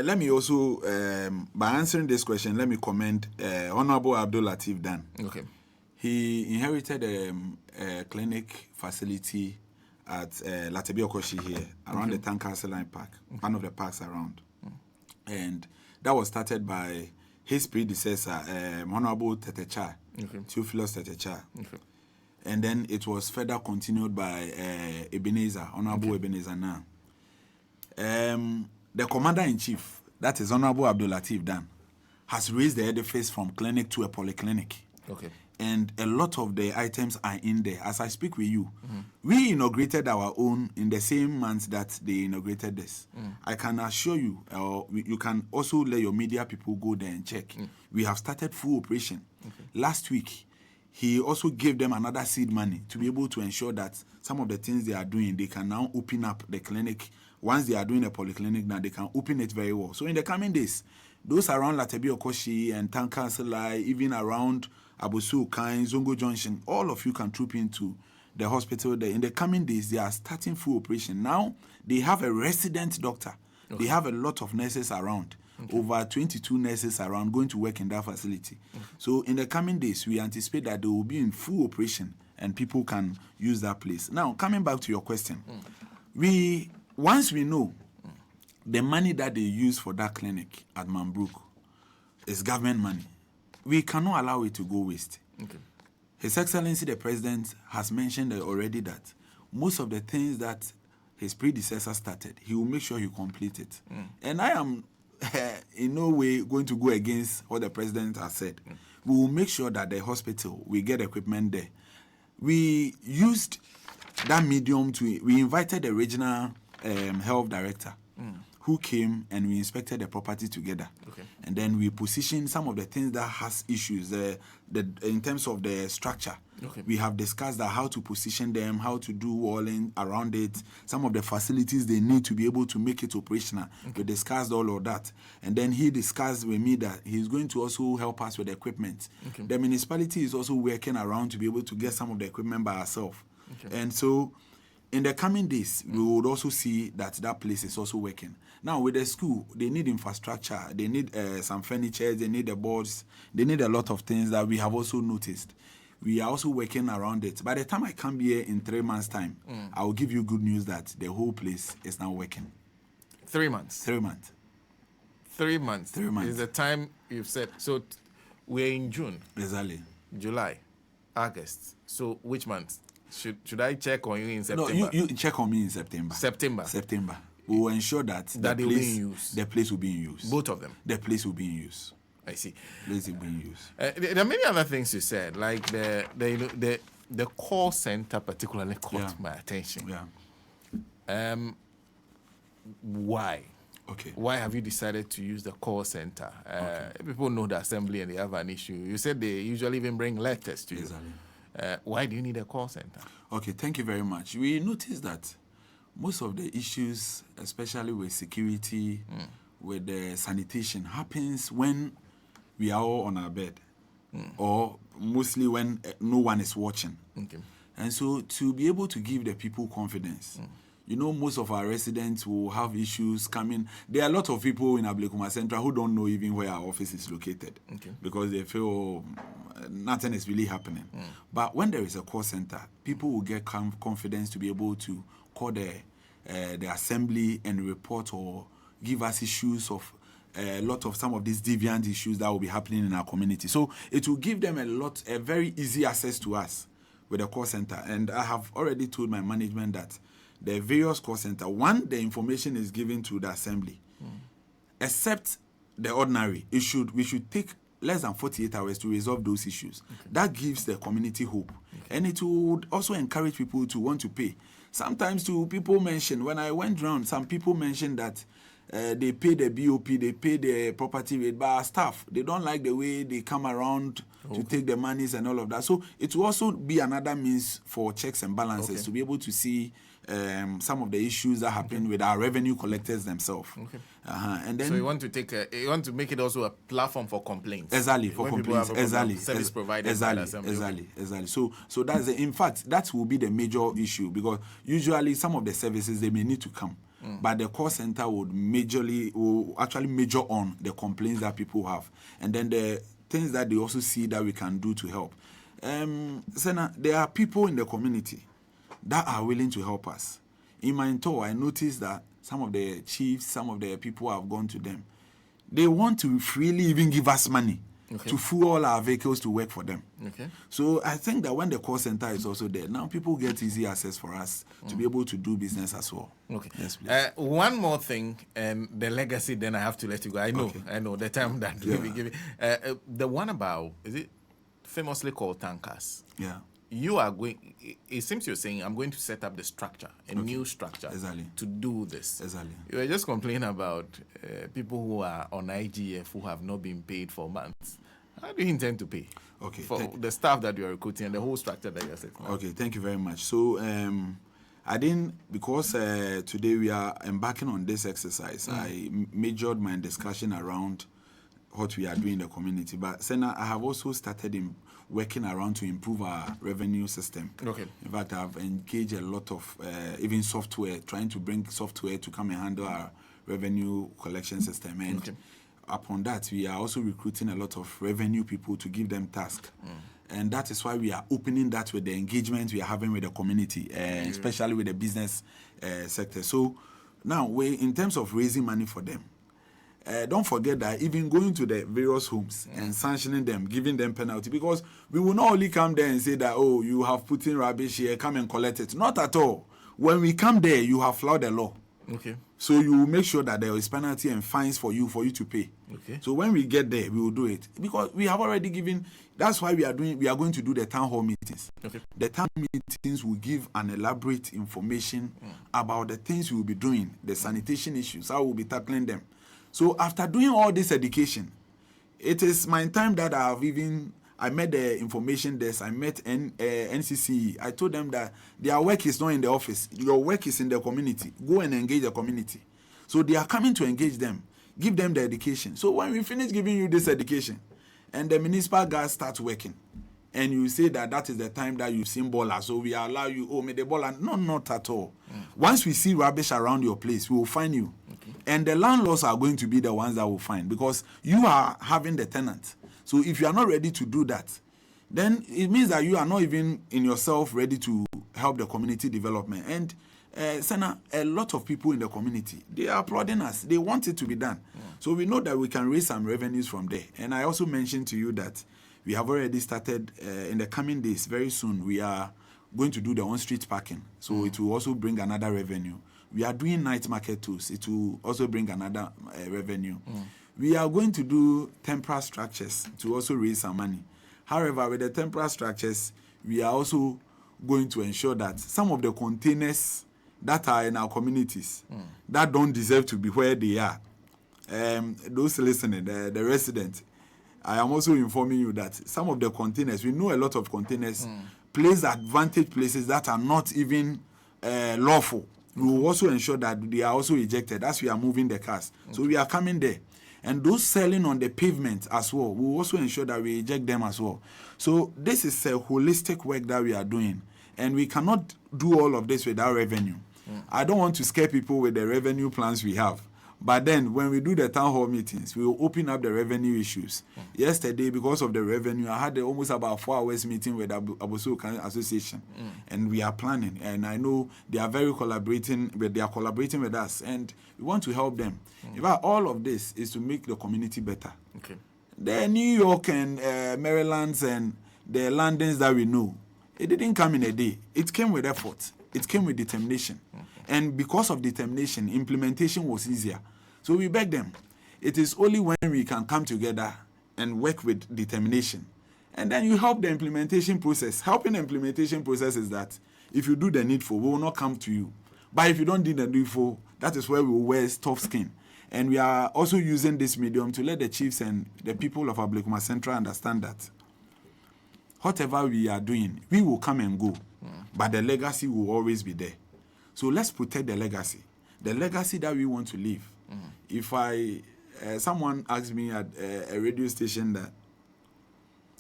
let me also, by answering this question, let me commend Honorable Abdul Latif Dan. Okay. He inherited a clinic facility at Latebi Okoshi here, around the Nkansah Line Park, one of the parks around. And that was started by his predecessor, Honorable Tetecha, Theophilus Tetecha. And then it was further continued by Ebenezer, Honorable Ebenezer now. The Commander-in-Chief, that is Honorable Abdul Latif Dan, has raised the edifice from clinic to a polyclinic. Okay. And a lot of the items are in there. As I speak with you, we inaugurated our own in the same month that they inaugurated this. I can assure you, you can also let your media people go there and check. We have started full operation. Last week, he also gave them another seed money to be able to ensure that some of the things they are doing, they can now open up the clinic. Once they are doing a polyclinic, now they can open it very well. So in the coming days, those around Latebi Okoshi and Nkansah, even around Abosu, Kain, Zongo Junction, all of you can troop into the hospital there. In the coming days, they are starting full operation. Now, they have a resident doctor. They have a lot of nurses around. Over 22 nurses around going to work in that facility. So in the coming days, we anticipate that they will be in full operation and people can use that place. Now, coming back to your question, once we know the money that they use for that clinic at Mambrook is government money, we cannot allow it to go waste. His Excellency the President has mentioned already that most of the things that his predecessor started, he will make sure he complete it. And I am in no way going to go against what the President has said. We will make sure that the hospital, we get equipment there. We used that medium we invited the regional health director who came and we inspected the property together. And then we positioned some of the things that has issues in terms of the structure. We have discussed that how to position them, how to do walling around it, some of the facilities they need to be able to make it operational. We discussed all of that. And then he discussed with me that he's going to also help us with equipment. The municipality is also working around to be able to get some of the equipment by ourselves. And so in the coming days, we would also see that that place is also working. Now, with the school, they need infrastructure. They need some furniture. They need the boards. They need a lot of things that we have also noticed. We are also working around it. By the time I come here in 3 months' time, I will give you good news that the whole place is now working. 3 months? 3 months. 3 months? 3 months. Is the time you've said. So we're in June. Exactly. July, August. So which month? Should I check on you in September? No, you check on me in September. September. We will ensure that the place will be in use. Both of them? The place will be in use. I see. The place will be in use. There are many other things you said, like the call center particularly caught my attention. Why? Okay. Why have you decided to use the call center? People know the assembly and they have an issue. You said they usually even bring letters to you. Exactly. Why do you need a call center? Okay, thank you very much. We noticed that most of the issues, especially with security, with the sanitation, happens when we are all on our bed, or mostly when no one is watching. And so to be able to give the people confidence, you know, most of our residents will have issues coming. There are a lot of people in Ablekuma Central who don't know even where our office is located because they feel nothing is really happening. But when there is a call center, people will get confidence to be able to call the assembly and report or give us issues of a lot of some of these deviant issues that will be happening in our community. So it will give them a very easy access to us with the call center. And I have already told my management that the various call center, the information is given to the assembly. Except the ordinary, we should take less than 48 hours to resolve those issues. That gives the community hope. And it would also encourage people to want to pay. Sometimes people mention, when I went around, some people mentioned that they pay the BOP, they pay the property rate, but our staff, they don't like the way they come around to take the monies and all of that. So it will also be another means for checks and balances to be able to see some of the issues that happen with our revenue collectors themselves. And then, so you want to make it also a platform for complaints. Exactly, for complaints. Exactly. Service providers. Exactly. So that's in fact that will be the major issue, because usually some of the services they may need to come. but the call center will actually major on the complaints that people have, and then the things that they also see that we can do to help. Senna, there are people in the community that are willing to help us. In my tour, I noticed that some of the chiefs, some of the people have gone to them. They want to freely even give us money to fuel all our vehicles to work for them. So I think that when the call center is also there, now people get easy access for us to be able to do business as well. Yes, please. One more thing, and the legacy, then I have to let you go. I know the time that we'll be giving. The one about, is it famously called tankers? Yeah. You are going, it seems you're saying, I'm going to set up the structure, a new structure to do this. You were just complaining about people who are on IGF who have not been paid for months. How do you intend to pay for the staff that you are recruiting and the whole structure that you're setting up? Okay, thank you very much. So I didn't, because today we are embarking on this exercise, I majored my discussion around what we are doing in the community. But Senna, I have also started working around to improve our revenue system. In fact, I've engaged a lot of even software, trying to bring software to come and handle our revenue collection system. And upon that, we are also recruiting a lot of revenue people to give them tasks. And that is why we are opening that with the engagement we are having with the community, especially with the business sector. So now, in terms of raising money for them, don't forget that even going to the various homes and sanctioning them, giving them penalty, because we will not only come there and say that, oh, you have put in rubbish here, come and collect it. Not at all. When we come there, you have flouted the law. So you will make sure that there is penalty and fines for you to pay. So when we get there, we will do it. Because we have already given, that's why we are going to do the town hall meetings. The town meetings will give an elaborate information about the things we will be doing, the sanitation issues, how we will be tackling them. So after doing all this education, it is my time that I met the information desk, I met NCC. I told them that their work is not in the office. Your work is in the community. Go and engage the community. So they are coming to engage them, give them the education. So when we finish giving you this education, and the municipal guys start working, and you say that is the time that you've seen baller, so we allow you, may the baller. No, not at all. Once we see rubbish around your place, we will find you. And the landlords are going to be the ones that will find, because you are having the tenant. So if you are not ready to do that, then it means that you are not even in yourself ready to help the community development. And Senna, a lot of people in the community, they are applauding us. They want it to be done. So we know that we can raise some revenues from there. And I also mentioned to you that we have already started in the coming days, very soon, we are going to do the on-street parking. So it will also bring another revenue. We are doing night market tools. It will also bring another revenue. We are going to do temporary structures to also raise some money. However, with the temporary structures, we are also going to ensure that some of the containers that are in our communities that don't deserve to be where they are, those listening, the residents, I am also informing you that some of the containers, we know a lot of containers place advantage places that are not even lawful. We will also ensure that they are also ejected as we are moving the cars. So we are coming there. And those selling on the pavement as well, we will also ensure that we eject them as well. So this is a holistic work that we are doing. And we cannot do all of this without revenue. I don't want to scare people with the revenue plans we have. But then when we do the town hall meetings, we will open up the revenue issues. Yesterday, because of the revenue, I had almost about 4 hours meeting with Abosu Association. And we are planning. And I know they are collaborating with us. And we want to help them. In fact, all of this is to make the community better. The New York and Marylands and the Londons that we know, it didn't come in a day. It came with effort. It came with determination. And because of determination, implementation was easier. So we beg them. It is only when we can come together and work with determination. And then you help the implementation process. Helping the implementation process is that if you do the needful, we will not come to you. But if you don't do the needful, that is where we will wear tough skin. And we are also using this medium to let the chiefs and the people of Ablekuma Central understand that whatever we are doing, we will come and go. But the legacy will always be there. So let's protect the legacy that we want to leave. If someone asks me at a radio station that,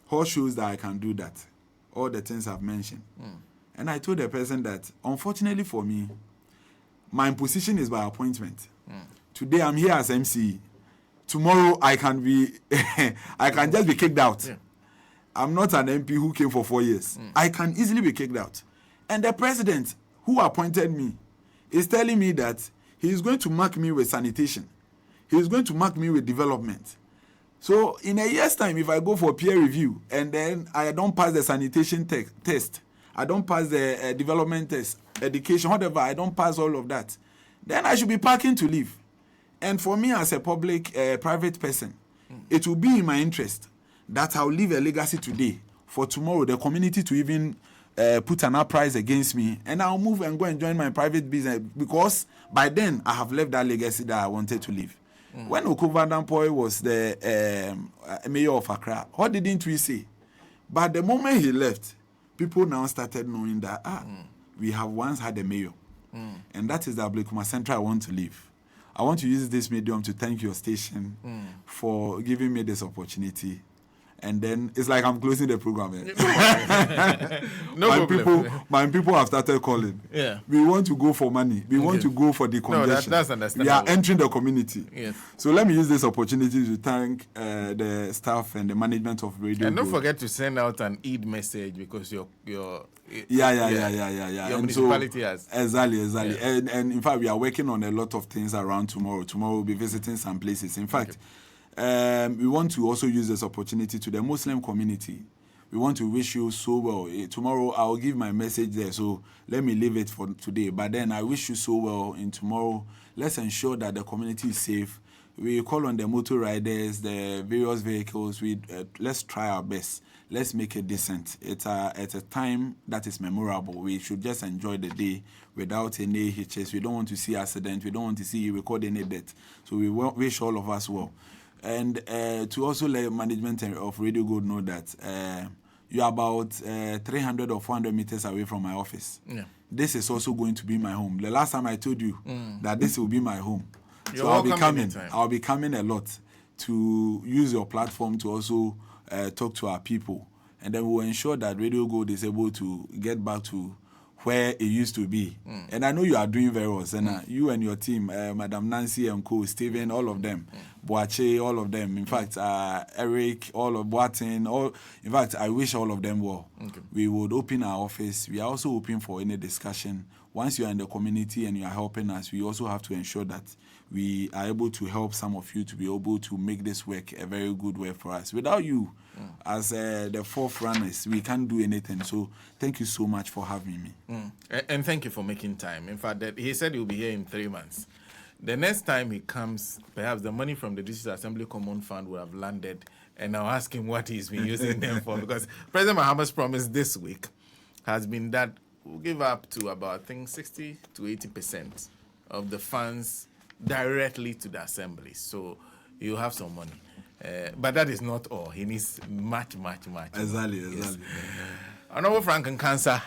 what shows that I can do that, all the things I've mentioned. And I told the person that, unfortunately for me, My position is by appointment. Today I'm here as MC. Tomorrow I can be, I can just be kicked out. Yeah. I'm not an MP who came for 4 years. I can easily be kicked out. And the president who appointed me is telling me that he is going to mark me with sanitation. He is going to mark me with development. So in a year's time, if I go for peer review and then I don't pass the sanitation test, I don't pass the development test, education, whatever, I don't pass all of that, then I should be packing to leave. And for me as a public, private person, it will be in my interest that I'll leave a legacy today for tomorrow, the community to even put an uprise against me, and I'll move and go and join my private business, because by then I have left that legacy that I wanted to leave. When Okuva Dampoi was the mayor of Accra, what didn't we say? But the moment he left, people now started knowing that we have once had a mayor, and that is the Ablekuma Central I want to leave. I want to use this medium to thank your station for giving me this opportunity. And then it's like I'm closing the program. My people have started calling. Yeah. We want to go for money. We want to go for the congestion. No, that's understandable. We are entering the community. Yes. So let me use this opportunity to thank the staff and the management of Radio. And don't forget to send out an Eid message, because your Your municipality has. Exactly. Yeah. And in fact, we are working on a lot of things around tomorrow. Tomorrow we'll be visiting some places. In fact, we want to also use this opportunity to the Muslim community. We want to wish you so well. Tomorrow I'll give my message there, so let me leave it for today. But then I wish you so well in tomorrow. Let's ensure that the community is safe. We call on the motor riders, the various vehicles. Let's try our best. Let's make it decent. It's a time that is memorable. We should just enjoy the day without any hitches. We don't want to see accident. We don't want to see record any death. So we wish all of us well. And to also let management of Radio Gold know that you are about 300 or 400 meters away from my office. Yeah. This is also going to be my home. The last time I told you that this will be my home. You're so I'll be coming. Anytime. I'll be coming a lot to use your platform to also talk to our people. And then we'll ensure that Radio Gold is able to get back to where it used to be. And I know you are doing very well, Senna. You and your team, Madam Nancy and Co, Stephen, all of them, Boache, all of them. In fact, Eric, all of Boatin, in fact, I wish all of them well. Okay. We would open our office. We are also open for any discussion. Once you are in the community and you are helping us, we also have to ensure that we are able to help some of you to be able to make this work a very good work for us. Without you, as the forerunners, we can't do anything. So thank you so much for having me. And thank you for making time. In fact, he said he'll be here in 3 months. The next time he comes, perhaps the money from the District Assembly Common Fund will have landed, and I'll ask him what he's been using them for. Because President Mahama's promise this week has been that we'll give up to about, I think, 60 to 80% of the funds directly to the assembly. So you'll have some money. But that is not all. He needs much. Exactly. Honorable Frank Nkansah.